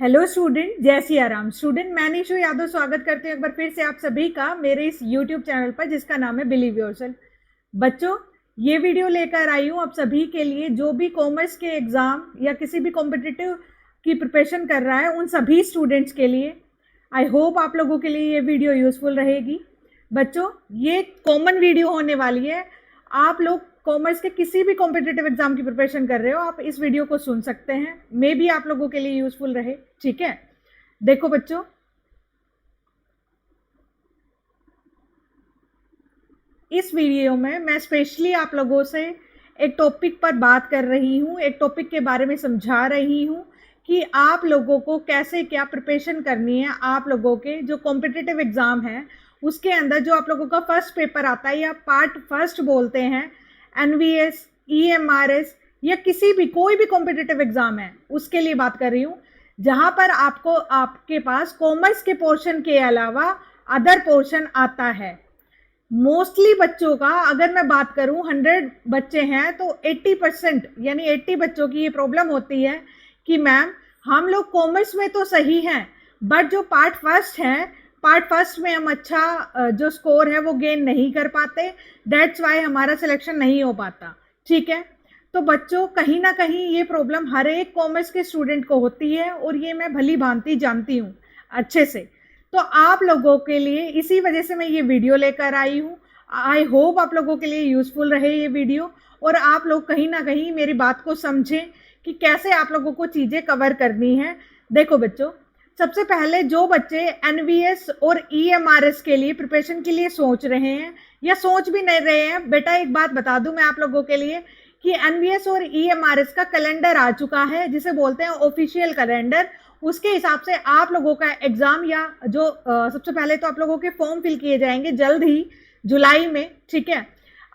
Hello student, जय Siya Ram. Student, मैं निशु यादव स्वागत करती हूँ एक बार फिर से आप सभी का मेरे इस यूट्यूब चैनल पर जिसका नाम है बिलीव योरसेल्फ। बच्चों, ये वीडियो लेकर आई हूँ आप सभी के लिए जो भी कॉमर्स के एग्ज़ाम या किसी भी कॉम्पिटिटिव की प्रिपरेशन कर रहा है उन सभी स्टूडेंट्स के लिए। आई होप आप लोगों के लिए ये वीडियो यूज़फुल रहेगी। बच्चों, ये कॉमन वीडियो होने वाली है। आप लोग कॉमर्स के किसी भी कॉम्पिटिटिव एग्जाम की प्रिपरेशन कर रहे हो, आप इस वीडियो को सुन सकते हैं। मे बी आप लोगों के लिए यूजफुल रहे। ठीक है, देखो बच्चों, इस वीडियो में मैं स्पेशली आप लोगों से एक टॉपिक पर बात कर रही हूँ, एक टॉपिक के बारे में समझा रही हूँ कि आप लोगों को कैसे क्या प्रिपरेशन करनी है। आप लोगों के जो कॉम्पिटिटिव एग्जाम है उसके अंदर जो आप लोगों का फर्स्ट पेपर आता है या पार्ट फर्स्ट बोलते हैं, एनवीएस, ईएमआरएस या किसी भी कोई भी कॉम्पिटिटिव एग्जाम है उसके लिए बात कर रही हूँ, जहाँ पर आपको आपके पास कॉमर्स के पोर्शन के अलावा अदर पोर्शन आता है। मोस्टली बच्चों का अगर मैं बात करूं 100 बच्चे हैं तो 80% यानी 80 बच्चों की ये प्रॉब्लम होती है कि मैम हम लोग कॉमर्स में तो सही हैं बट जो पार्ट फर्स्ट है, पार्ट फर्स्ट में हम अच्छा जो स्कोर है वो गेन नहीं कर पाते, दैट्स वाई हमारा सिलेक्शन नहीं हो पाता। ठीक है, तो बच्चों कहीं ना कहीं ये प्रॉब्लम हर एक कॉमर्स के स्टूडेंट को होती है और ये मैं भली भांति जानती हूँ अच्छे से। तो आप लोगों के लिए इसी वजह से मैं ये वीडियो लेकर आई हूँ। आई होप आप लोगों के लिए यूजफुल रहे ये वीडियो और आप लोग कहीं ना कहीं मेरी बात को समझें कि कैसे आप लोगों को चीज़ें कवर करनी है। देखो बच्चों, सबसे पहले जो बच्चे एनवीएस और ईएमआरएस के लिए प्रिपरेशन के लिए सोच रहे हैं या सोच भी नहीं रहे हैं, बेटा एक बात बता दूं मैं आप लोगों के लिए कि एनवीएस और ईएमआरएस का कैलेंडर आ चुका है जिसे बोलते हैं ऑफिशियल कैलेंडर। उसके हिसाब से आप लोगों का एग्जाम या जो सबसे पहले तो आप लोगों के फॉर्म फिल किए जाएंगे जल्द ही जुलाई में। ठीक है,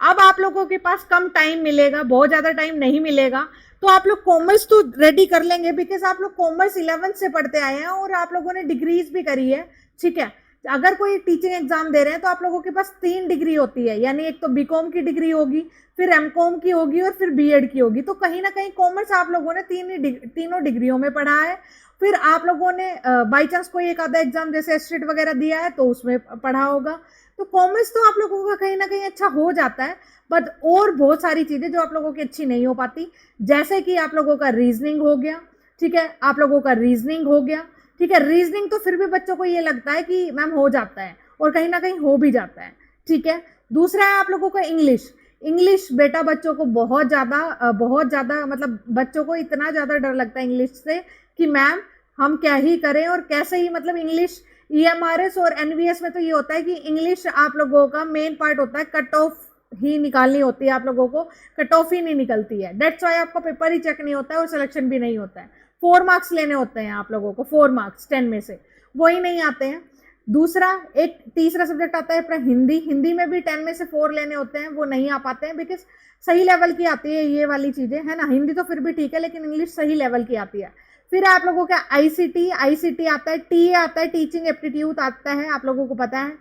अब आप लोगों के पास कम टाइम मिलेगा, बहुत ज़्यादा टाइम नहीं मिलेगा, तो आप लोग कॉमर्स तो रेडी कर लेंगे बिकॉज आप लोग कॉमर्स 11th से पढ़ते आए हैं और आप लोगों ने डिग्रीज भी करी है। ठीक है, अगर कोई टीचिंग एग्जाम दे रहे हैं तो आप लोगों के पास 3 डिग्री होती है, यानी एक तो बीकॉम की डिग्री होगी, फिर एमकॉम की होगी और फिर बीएड की होगी। तो कहीं ना कहीं कॉमर्स आप लोगों ने तीनों डिग्रियों में पढ़ा है। फिर आप लोगों ने बाई चांस कोई एक आधा एग्जाम जैसे एस्टेट वगैरह दिया है तो उसमें पढ़ा होगा। तो कॉमर्स तो आप लोगों का कहीं ना कहीं अच्छा हो जाता है, बट और बहुत सारी चीज़ें जो आप लोगों की अच्छी नहीं हो पाती, जैसे कि आप लोगों का रीजनिंग हो गया। ठीक है, आप लोगों का रीजनिंग हो गया। ठीक है, रीजनिंग तो फिर भी बच्चों को ये लगता है कि मैम हो जाता है और कहीं ना कहीं हो भी जाता है। ठीक है, दूसरा है आप लोगों का इंग्लिश। इंग्लिश बेटा बच्चों को बहुत ज़्यादा मतलब बच्चों को इतना ज़्यादा डर लगता है इंग्लिश से कि मैम हम क्या ही करें और कैसे ही, मतलब इंग्लिश ईएमआरएस और एनवीएस में तो ये होता है कि इंग्लिश आप लोगों का मेन पार्ट होता है, कट ऑफ ही निकालनी होती है, आप लोगों को कट ऑफ ही नहीं निकलती है, दैट्स वाई आपका पेपर ही चेक नहीं होता है और सिलेक्शन भी नहीं होता है। 4 मार्क्स लेने होते हैं आप लोगों को, 4 मार्क्स 10 में से वो ही नहीं आते हैं। दूसरा एक तीसरा सब्जेक्ट आता है अपना हिंदी। हिंदी में भी 10 में से 4 लेने होते हैं, वो नहीं आ पाते हैं बिकॉज सही लेवल की आती है ये वाली चीज़ें, है ना। हिंदी तो फिर भी ठीक है लेकिन इंग्लिश सही लेवल की आती है। फिर आप लोगों का आईसीटी आता है, टीए आता है, टीचिंग एप्टीट्यूड आता है, आप लोगों को पता है,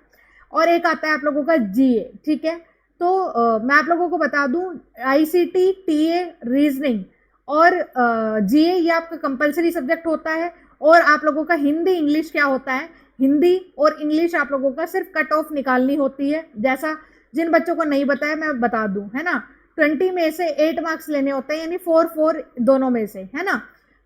और एक आता है आप लोगों का जीए। ठीक है, तो मैं आप लोगों को बता दूं, आईसीटी, टीए, रीजनिंग और जीए ये आपका कंपलसरी सब्जेक्ट होता है। और आप लोगों का हिंदी इंग्लिश क्या होता है, हिंदी और इंग्लिश आप लोगों का सिर्फ कट ऑफ निकालनी होती है। जैसा जिन बच्चों को नहीं बताया मैं बता दूं, है ना, 20 में से 8 मार्क्स लेने होते हैं, यानी 4 दोनों में से, है ना।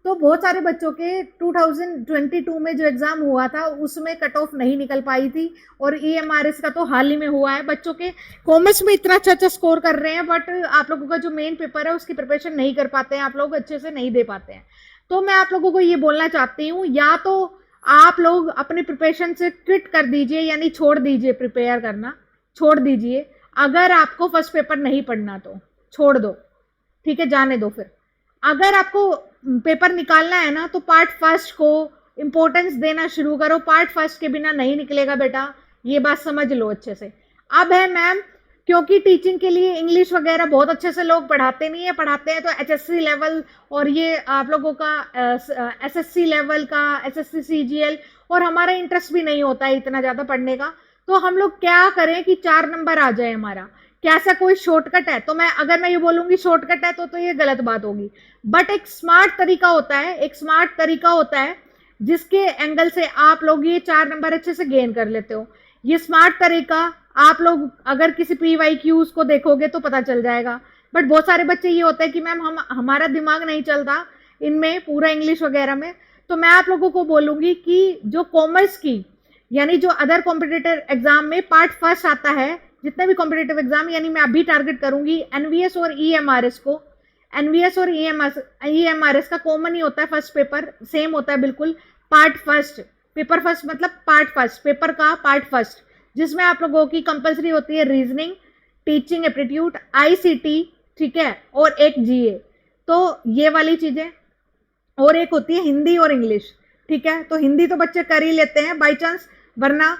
तो बहुत सारे बच्चों के 2022 में जो एग्जाम हुआ था उसमें कट ऑफ नहीं निकल पाई थी और ईएमआरएस का तो हाल ही में हुआ है। बच्चों के कॉमर्स में इतना अच्छा स्कोर कर रहे हैं बट आप लोगों का जो मेन पेपर है उसकी प्रिपरेशन नहीं कर पाते हैं, आप लोग अच्छे से नहीं दे पाते हैं। तो मैं आप लोगों को ये बोलना चाहती हूँ, या तो आप लोग अपनी प्रिपरेशन से क्विट कर दीजिए, यानी छोड़ दीजिए, प्रिपेयर करना छोड़ दीजिए। अगर आपको फर्स्ट पेपर नहीं पढ़ना तो छोड़ दो, ठीक है, जाने दो। फिर अगर आपको पेपर निकालना है ना तो पार्ट फर्स्ट को इंपॉर्टेंस देना शुरू करो, पार्ट फर्स्ट के बिना नहीं निकलेगा बेटा, ये बात समझ लो अच्छे से। अब है मैम, क्योंकि टीचिंग के लिए इंग्लिश वगैरह बहुत अच्छे से लोग पढ़ाते नहीं है, पढ़ाते हैं तो एचएससी लेवल और ये आप लोगों का एसएससी लेवल का, एसएससी सीजीएल, और हमारा इंटरेस्ट भी नहीं होता है इतना ज़्यादा पढ़ने का। तो हम लोग क्या करें कि 4 नंबर आ जाए हमारा, क्या ऐसा कोई शॉर्टकट है? तो अगर मैं ये बोलूंगी शॉर्टकट है तो ये गलत बात होगी। बट एक स्मार्ट तरीका होता है, एक स्मार्ट तरीका होता है जिसके एंगल से आप लोग ये 4 नंबर अच्छे से गेन कर लेते हो। ये स्मार्ट तरीका आप लोग अगर किसी PYQs को देखोगे तो पता चल जाएगा। बट बहुत सारे बच्चे ये होते हैं कि मैम हमारा दिमाग नहीं चलता इनमें पूरा इंग्लिश वगैरह में। तो मैं आप लोगों को बोलूंगी कि जो कॉमर्स की यानी जो अदर कॉम्पिटिटिव एग्जाम में पार्ट फर्स्ट आता है, जितने भी कॉम्पिटिटिव एग्जाम, यानी मैं अभी टारगेट करूंगी एनवीएस और ईएमआरएस को। एनवीएस और ईएमआरएस का कॉमन ही होता है, फर्स्ट पेपर सेम होता है बिल्कुल। पार्ट फर्स्ट, पेपर फर्स्ट मतलब पार्ट फर्स्ट, पेपर का पार्ट फर्स्ट, जिसमें आप लोगों की कंपलसरी होती है रीजनिंग, टीचिंग एप्टीट्यूड, आईसीटी, ठीक है, और एक जीए। तो ये वाली चीजें, और एक होती है हिंदी और इंग्लिश, ठीक है। तो हिंदी तो बच्चे कर ही लेते हैं बाई चांस, वरना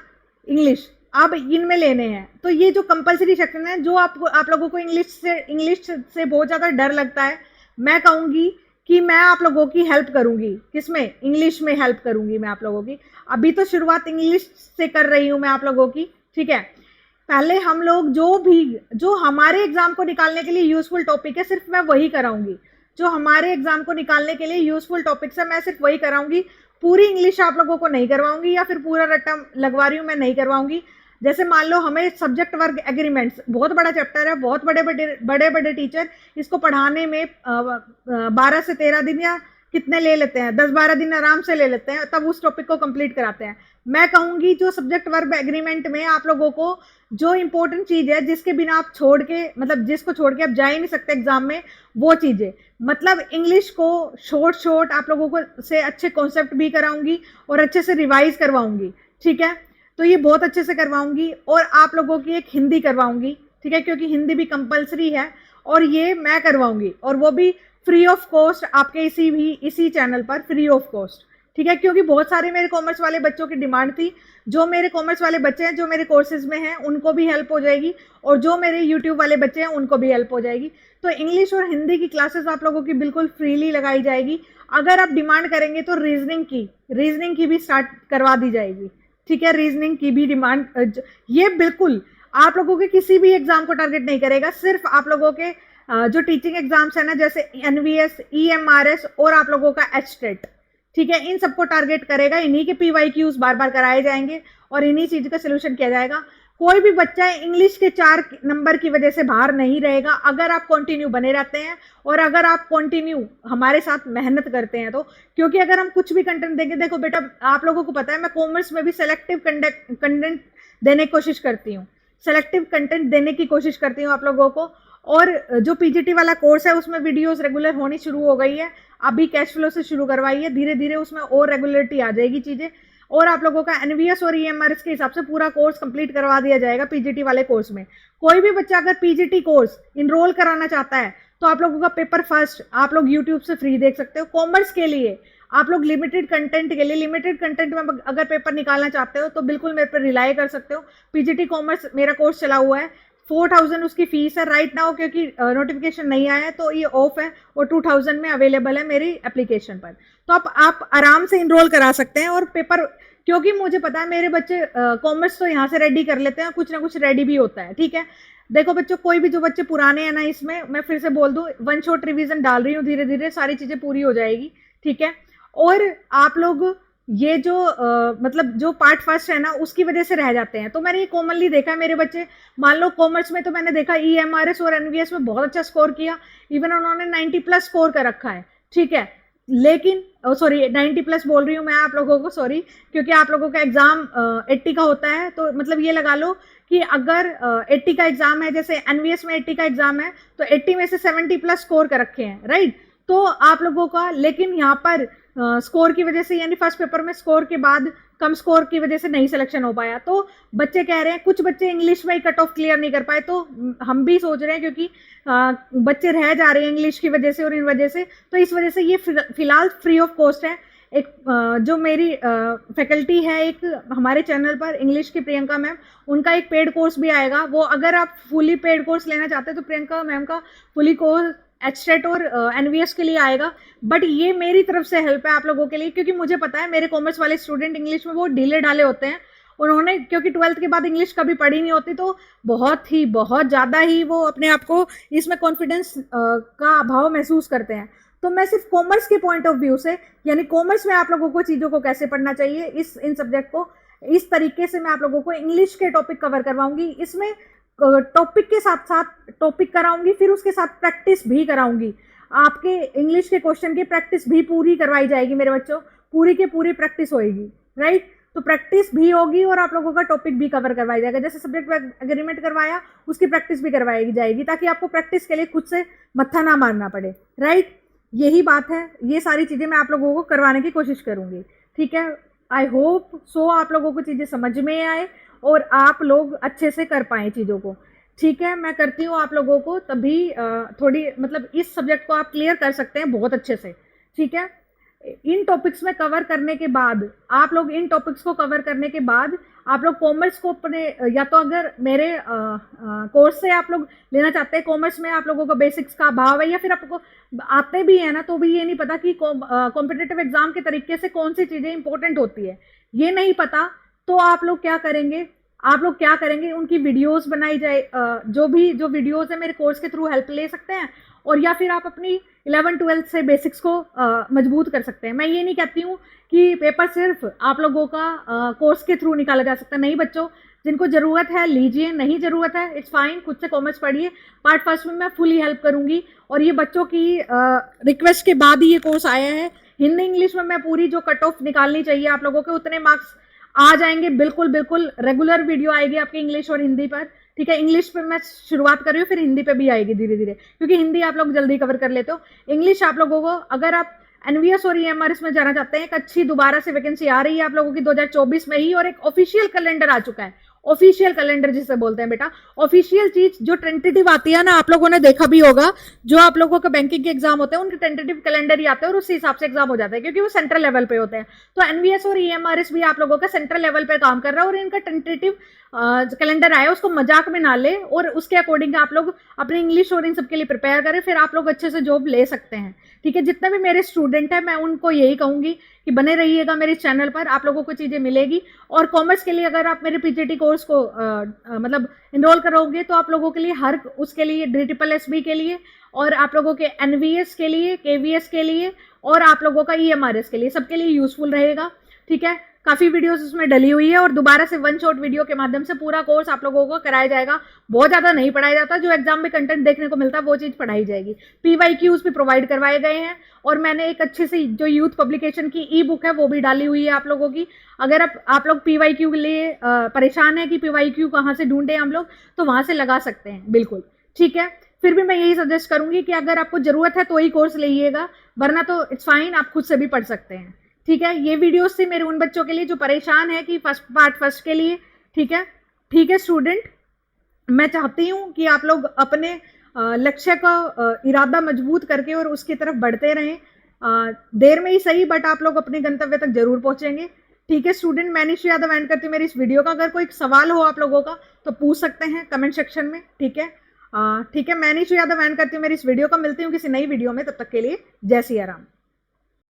इंग्लिश अब इनमें लेने हैं। तो ये जो कंपलसरी सेक्शन है, जो आप लोगों को इंग्लिश से बहुत ज़्यादा डर लगता है, मैं कहूँगी कि मैं आप लोगों की हेल्प करूँगी। किसमें? इंग्लिश में हेल्प करूँगी मैं आप लोगों की। अभी तो शुरुआत इंग्लिश से कर रही हूँ मैं आप लोगों की, ठीक है। पहले हम लोग जो हमारे एग्जाम को निकालने के लिए यूजफुल टॉपिक है, सिर्फ मैं वही कराऊंगी। जो हमारे एग्जाम को निकालने के लिए यूजफुल टॉपिक्स है, मैं सिर्फ वही कराऊंगी। पूरी इंग्लिश आप लोगों को नहीं करवाऊंगी, या फिर पूरा रट्टा लगवा रही हूँ मैं नहीं करवाऊंगी। जैसे मान लो हमें सब्जेक्ट वर्क एग्रीमेंट्स, बहुत बड़ा चैप्टर है, बहुत बड़े बड़े टीचर इसको पढ़ाने में 12 से 13 दिन या कितने ले लेते हैं, 10-12 दिन आराम से ले लेते हैं, तब उस टॉपिक को कंप्लीट कराते हैं। मैं कहूंगी जो सब्जेक्ट वर्ब एग्रीमेंट में आप लोगों को जो इंपॉर्टेंट चीज है, जिसके बिना आप छोड़ के, मतलब जिसको छोड़ के आप जा ही नहीं सकते एग्जाम में, वो चीजें, मतलब इंग्लिश को शॉर्ट आप लोगों को से अच्छे कॉन्सेप्ट भी कराऊंगी और अच्छे से रिवाइज करवाऊंगी, ठीक है। तो ये बहुत अच्छे से करवाऊंगी। और आप लोगों की एक हिंदी करवाऊंगी, ठीक है, क्योंकि हिंदी भी कंपलसरी है और ये मैं करवाऊंगी, और वो भी फ्री ऑफ कॉस्ट आपके इसी चैनल पर, फ्री ऑफ कॉस्ट, ठीक है। क्योंकि बहुत सारे मेरे कॉमर्स वाले बच्चों की डिमांड थी। जो मेरे कॉमर्स वाले बच्चे हैं, जो मेरे कोर्सेज में हैं, उनको भी हेल्प हो जाएगी, और जो मेरे यूट्यूब वाले बच्चे हैं उनको भी हेल्प हो जाएगी। तो इंग्लिश और हिंदी की क्लासेस आप लोगों की बिल्कुल फ्रीली लगाई जाएगी। अगर आप डिमांड करेंगे तो रीजनिंग की भी स्टार्ट करवा दी जाएगी, ठीक है। रीजनिंग की भी डिमांड, ये बिल्कुल आप लोगों के किसी भी एग्जाम को टारगेट नहीं करेगा, सिर्फ आप लोगों के जो टीचिंग एग्जाम्स है ना, जैसे एनवीएस, ईएमआरएस और आप लोगों का एचटेट, ठीक है, इन सबको टारगेट करेगा। इन्हीं के PYQs बार बार कराए जाएंगे और इन्हीं चीज का सोल्यूशन किया जाएगा। कोई भी बच्चा इंग्लिश के 4 नंबर की वजह से बाहर नहीं रहेगा, अगर आप कंटिन्यू बने रहते हैं और अगर आप कंटिन्यू हमारे साथ मेहनत करते हैं तो। क्योंकि अगर हम कुछ भी कंटेंट देंगे, देखो बेटा आप लोगों को पता है मैं कॉमर्स में भी सेलेक्टिव कंटेंट देने की कोशिश करती हूँ, सेलेक्टिव कंटेंट देने की कोशिश करती हूँ आप लोगों को। और जो पीजीटी वाला कोर्स है उसमें वीडियोस रेगुलर होनी शुरू हो गई है, अभी कैश फ्लो से शुरू करवाई है, धीरे धीरे उसमें और रेगुलरिटी आ जाएगी चीजें। और आप लोगों का एनवीएस और ईएमआरएस के हिसाब से पूरा कोर्स कंप्लीट करवा दिया जाएगा पीजीटी वाले कोर्स में। कोई भी बच्चा अगर पीजीटी कोर्स इनरोल कराना चाहता है तो आप लोगों का पेपर फर्स्ट आप लोग यूट्यूब से फ्री देख सकते हो। कॉमर्स के लिए आप लोग लिमिटेड कंटेंट में अगर पेपर निकालना चाहते हो तो बिल्कुल मेरे पर रिलाई कर सकते हो। पीजीटी कॉमर्स मेरा कोर्स चला हुआ है, 4000 उसकी फीस है राइट नाउ, क्योंकि नोटिफिकेशन नहीं आया है तो ये ऑफ है, और 2000 में अवेलेबल है मेरी एप्लीकेशन पर। तो आप आराम से इनरोल करा सकते हैं। और पेपर, क्योंकि मुझे पता है मेरे बच्चे कॉमर्स तो यहाँ से रेडी कर लेते हैं, कुछ ना कुछ रेडी भी होता है, ठीक है। देखो बच्चों, कोई भी जो बच्चे पुराने हैं ना, इसमें मैं फिर से बोल दूं, वन शॉट रिवीजन डाल रही हूँ, धीरे धीरे सारी चीजें पूरी हो जाएगी, ठीक है। और आप लोग ये जो मतलब जो पार्ट फर्स्ट है ना उसकी वजह से रह जाते हैं। तो मैंने ये कॉमनली देखा है मेरे बच्चे, मान लो कॉमर्स में तो मैंने देखा ईएमआरएस और एनवीएस में बहुत अच्छा स्कोर किया, इवन उन्होंने 90+ स्कोर कर रखा है, ठीक है। लेकिन सॉरी 90+ बोल रही हूँ मैं आप लोगों को, सॉरी, क्योंकि आप लोगों का एग्जाम 80 का होता है, तो मतलब ये लगा लो कि अगर 80 का एग्जाम है, जैसे एनवीएस में 80 का एग्जाम है, तो 80 में से 70+ स्कोर कर रखे हैं, राइट। तो आप लोगों का, लेकिन यहाँ पर स्कोर की वजह से, यानी फर्स्ट पेपर में स्कोर के बाद कम स्कोर की वजह से नहीं सिलेक्शन हो पाया। तो बच्चे कह रहे हैं, कुछ बच्चे इंग्लिश में ही कट ऑफ क्लियर नहीं कर पाए, तो हम भी सोच रहे हैं, क्योंकि बच्चे रह जा रहे हैं इंग्लिश की वजह से और इन वजह से, तो इस वजह से ये फिलहाल फ्री ऑफ कॉस्ट है। एक जो मेरी फैकल्टी है एक हमारे चैनल पर, इंग्लिश की प्रियंका मैम, उनका एक पेड कोर्स भी आएगा। वो अगर आप फुली पेड कोर्स लेना चाहते हैं तो प्रियंका मैम का फुली कोर्स एचटेट और एनवीएस के लिए आएगा। बट ये मेरी तरफ से हेल्प है आप लोगों के लिए, क्योंकि मुझे पता है मेरे कॉमर्स वाले स्टूडेंट इंग्लिश में वो ढीले ढाले होते हैं, उन्होंने क्योंकि 12th के बाद इंग्लिश कभी पढ़ी नहीं होती, तो बहुत ज़्यादा ही वो अपने आप को इसमें कॉन्फिडेंस का अभाव महसूस करते हैं। तो मैं सिर्फ कॉमर्स के पॉइंट ऑफ व्यू से, यानी कॉमर्स में आप लोगों को चीज़ों को कैसे पढ़ना चाहिए, इन सब्जेक्ट को इस तरीके से मैं आप लोगों को इंग्लिश के टॉपिक कवर करवाऊंगी। इसमें टॉपिक के साथ साथ टॉपिक कराऊंगी, फिर उसके साथ प्रैक्टिस भी कराऊंगी। आपके इंग्लिश के क्वेश्चन की प्रैक्टिस भी पूरी करवाई जाएगी मेरे बच्चों, पूरी के पूरी प्रैक्टिस होएगी, राइट। तो प्रैक्टिस भी होगी और आप लोगों का टॉपिक भी कवर करवाया जाएगा। जैसे सब्जेक्ट एग्रीमेंट करवाया, उसकी प्रैक्टिस भी करवाई जाएगी, ताकि आपको प्रैक्टिस के लिए खुद से मत्था ना मारना पड़े, राइट। यही बात है, ये सारी चीज़ें मैं आप लोगों को करवाने की कोशिश करूंगी, ठीक है। आई होप सो आप लोगों को चीज़ें समझ में आए और आप लोग अच्छे से कर पाएँ चीज़ों को, ठीक है। मैं करती हूँ आप लोगों को, तभी थोड़ी मतलब इस सब्जेक्ट को आप क्लियर कर सकते हैं बहुत अच्छे से, ठीक है। इन टॉपिक्स में कवर करने के बाद, आप लोग इन टॉपिक्स को कवर करने के बाद आप लोग कॉमर्स को अपने, या तो अगर मेरे कोर्स से आप लोग लेना चाहते हैं, कॉमर्स में आप लोगों को बेसिक्स का अभाव है या फिर आपको आते भी है ना, तो भी ये नहीं पता कि कॉम्पिटिटिव एग्जाम के तरीके से कौन सी चीज़ें इंपॉर्टेंट होती है, ये नहीं पता, तो आप लोग क्या करेंगे, उनकी वीडियोस बनाई जाए। जो वीडियोस है मेरे कोर्स के थ्रू हेल्प ले सकते हैं, और या फिर आप अपनी 11-12 से बेसिक्स को मजबूत कर सकते हैं। मैं ये नहीं कहती हूँ कि पेपर सिर्फ आप लोगों का कोर्स के थ्रू निकाला जा सकता है, नहीं बच्चों, जिनको ज़रूरत है लीजिए, नहीं ज़रूरत है इट्स फाइन, खुद से कॉमर्स पढ़िए। पार्ट फर्स्ट में मैं फुली हेल्प करूँगी, और ये बच्चों की रिक्वेस्ट के बाद ही ये कोर्स आया है। हिंदी इंग्लिश में मैं पूरी जो कट ऑफ निकालनी चाहिए आप लोगों के, उतने मार्क्स आ जाएंगे, बिल्कुल रेगुलर वीडियो आएगी आपकी इंग्लिश और हिंदी पर, ठीक है। इंग्लिश पे मैं शुरुआत कर रही हूँ, फिर हिंदी पे भी आएगी धीरे धीरे, क्योंकि हिंदी आप लोग जल्दी कवर कर लेते हो। इंग्लिश आप लोगों को, अगर आप एनवीएस और ईएमआरएस में जाना चाहते हैं, एक अच्छी दोबारा से वैकेंसी आ रही है आप लोगों की 2024 में ही, और एक ऑफिशियल कैलेंडर आ चुका है। ऑफिशियल कैलेंडर जिसे बोलते हैं बेटा, ऑफिशियल चीज जो टेंटेटिव आती है ना, आप लोगों ने देखा भी होगा, जो आप लोगों का बैंकिंग के एग्जाम होते हैं उनके टेंटेटिव कैलेंडर ही आते हैं, और उस हिसाब से एग्जाम हो जाता है, क्योंकि वो सेंट्रल लेवल पे होते हैं। तो एनवीएस और ईएमआरएस भी आप लोगों का सेंट्रल लेवल पे काम कर रहा है, और इनका टेंटेटिव कैलेंडर आया, उसको मजाक में ना ले, और उसके अकॉर्डिंग आप लोग अपनी इंग्लिश और इन सब के लिए प्रिपेयर करें, फिर आप लोग अच्छे से जॉब ले सकते हैं, ठीक है। जितने भी मेरे स्टूडेंट हैं, मैं उनको यही कहूंगी कि बने रहिएगा मेरे चैनल पर, आप लोगों को चीज़ें मिलेगी। और कॉमर्स के लिए अगर आप मेरे पीजीटी कोर्स को मतलब इनरोल करोगे, तो आप लोगों के लिए हर उसके लिए DSSB के लिए, और आप लोगों के एनवीएस के लिए, केवीएस के लिए, और आप लोगों का ईएमआरएस के लिए, सबके लिए यूजफुल रहेगा, ठीक है। काफ़ी वीडियोस उसमें डली हुई है, और दोबारा से वन शॉट वीडियो के माध्यम से पूरा कोर्स आप लोगों को कराया जाएगा। बहुत ज़्यादा नहीं पढ़ाया जाता, जो एग्जाम में कंटेंट देखने को मिलता है वो चीज़ पढ़ाई जाएगी। PYQs भी प्रोवाइड करवाए गए हैं, और मैंने एक अच्छी सी जो यूथ पब्लिकेशन की ई बुक है वो भी डाली हुई है आप लोगों की। अगर आप लोग PYQ के लिए परेशान है कि PYQ कहाँ से ढूंढे हम लोग, तो वहाँ से लगा सकते हैं, बिल्कुल, ठीक है। फिर भी मैं यही सजेस्ट करूंगी कि अगर आपको ज़रूरत है तो ही कोर्स लीजिएगा, वरना तो इट्स फाइन, आप खुद से भी पढ़ सकते हैं, ठीक है। ये वीडियोस थी मेरे उन बच्चों के लिए जो परेशान है कि पार्ट फर्स्ट के लिए, ठीक है स्टूडेंट। मैं चाहती हूँ कि आप लोग अपने लक्ष्य का इरादा मजबूत करके और उसकी तरफ बढ़ते रहें, देर में ही सही, बट आप लोग अपने गंतव्य तक जरूर पहुंचेंगे, ठीक है स्टूडेंट। मैं निशु यादव एंड करती हूँ मेरी इस वीडियो का। अगर कोई सवाल हो आप लोगों का तो पूछ सकते हैं कमेंट सेक्शन में, ठीक है। मैं निशु यादव एंड करती हूँ मेरी इस वीडियो का। मिलती हूँ किसी नई वीडियो में, तब तक के लिए जय सिया राम।